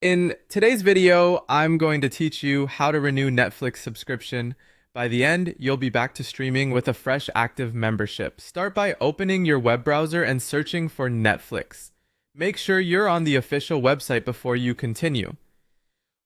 In today's video, I'm going to teach you how to renew Netflix subscription. By the end, you'll be back to streaming with a fresh active membership. Start by opening your web browser and searching for Netflix. Make sure you're on the official website before you continue.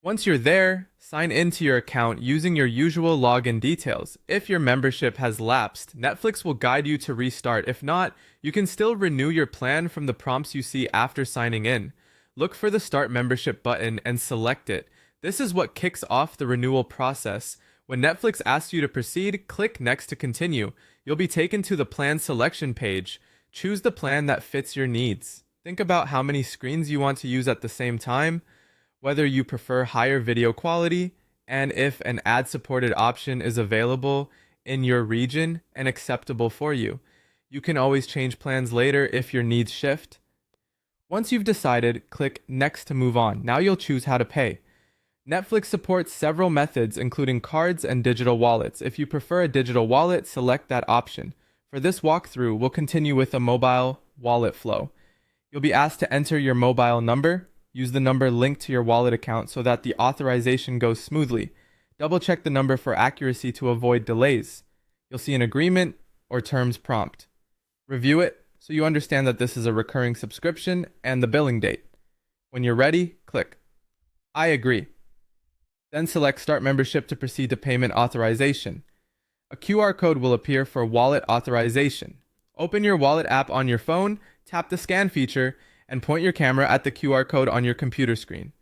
Once you're there, sign into your account using your usual login details. If your membership has lapsed, Netflix will guide you to restart. If not, you can still renew your plan from the prompts you see after signing in. Look for the Start Membership button and select it. This is what kicks off the renewal process. When Netflix asks you to proceed, click Next to continue. You'll be taken to the plan selection page. Choose the plan that fits your needs. Think about how many screens you want to use at the same time, whether you prefer higher video quality, and if an ad-supported option is available in your region and acceptable for you. You can always change plans later if your needs shift. Once you've decided, click Next to move on. Now you'll choose how to pay. Netflix supports several methods, including cards and digital wallets. If you prefer a digital wallet, select that option. For this walkthrough, we'll continue with a mobile wallet flow. You'll be asked to enter your mobile number. Use the number linked to your wallet account so that the authorization goes smoothly. Double check the number for accuracy to avoid delays. You'll see an agreement or terms prompt. Review it so you understand that this is a recurring subscription and the billing date. When you're ready, click I agree. Then select Start Membership to proceed to payment authorization. A QR code will appear for wallet authorization. Open your wallet app on your phone, tap the scan feature, and point your camera at the QR code on your computer screen.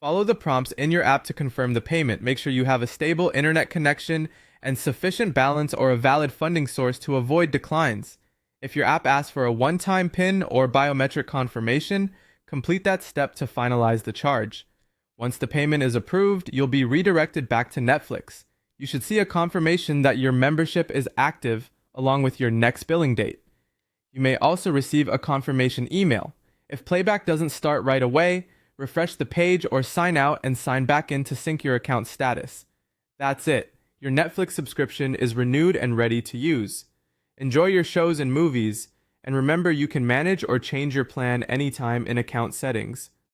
Follow the prompts in your app to confirm the payment. Make sure you have a stable internet connection and sufficient balance or a valid funding source to avoid declines. If your app asks for a one-time PIN or biometric confirmation, complete that step to finalize the charge. Once the payment is approved, you'll be redirected back to Netflix. You should see a confirmation that your membership is active along with your next billing date. You may also receive a confirmation email. If playback doesn't start right away, refresh the page or sign out and sign back in to sync your account status. That's it. Your Netflix subscription is renewed and ready to use. Enjoy your shows and movies, and remember you can manage or change your plan anytime in account settings.